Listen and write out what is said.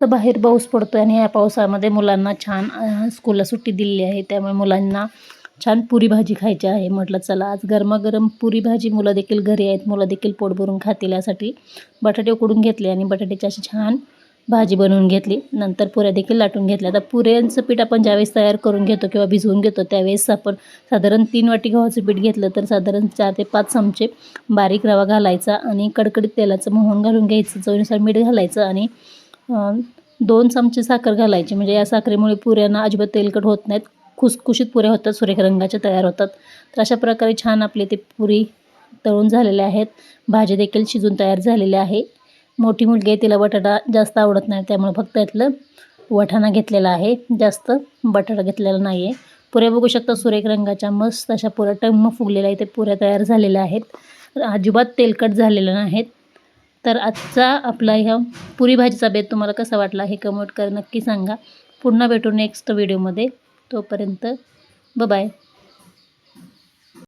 तर बाहेर पाऊस पडतो आणि या पावसामध्ये मुलांना छान स्कूलला सुट्टी दिलेली आहे, त्यामुळे मुलांना छान पुरी भाजी खायची आहे. म्हटलं चला आज गरमागरम पुरी भाजी, मुलं देखील घरी आहेत, मुलं देखील पोट भरून खातील यासाठी बटाटे उकडून घेतले आणि बटाट्याची अशी छान भाजी बनवून घेतली. नंतर पुऱ्या देखील लाटून घेतल्या. आता पुऱ्यांचं पीठ आपण ज्यावेळेस तयार करून घेतो किंवा भिजवून घेतो त्यावेळेस आपण साधारण 3 वाटी गव्हाचं पीठ घेतलं तर साधारण 4 ते 5 चमचे बारीक रवा घालायचा आणि कडकडीत तेलाचं मोहन घालून घ्यायचं, चवीनुसार मीठ घालायचं आणि 2 चमचे साखर घालायची. म्हणजे या साखरेमुळे पुऱ्यांना अजिबात तेलकट होत नाहीत, खुसखुशीत पुऱ्या होतात, सुरेख रंगाच्या तयार होतात. तर अशा प्रकारे छान आपले ते पुरी तळून झालेले आहेत. भाजी देखील शिजून तयार झालेली आहे. मोठी मुलगी आहे, तिला बटाटा जास्त आवडत नाही, त्यामुळे फक्त यातलं वाटाणा घेतलेला आहे, जास्त बटाटा घेतलेला नाही आहे. पुऱ्या बघू शकता सुरेख रंगाच्या मस्त अशा पुऱ्या टम्म फुगलेल्या आहे, ते पुऱ्या तयार झालेल्या आहेत, अजिबात तेलकट झालेल्या नाहीत. तर आजचा आपला ह्या पुरी भाजीचा बेत तुम्हाला कसा वाटला हे कमेंट कर नक्की सांगा. पुन्हा भेटू नेक्स्ट व्हिडिओमध्ये. तोपर्यंत बाय.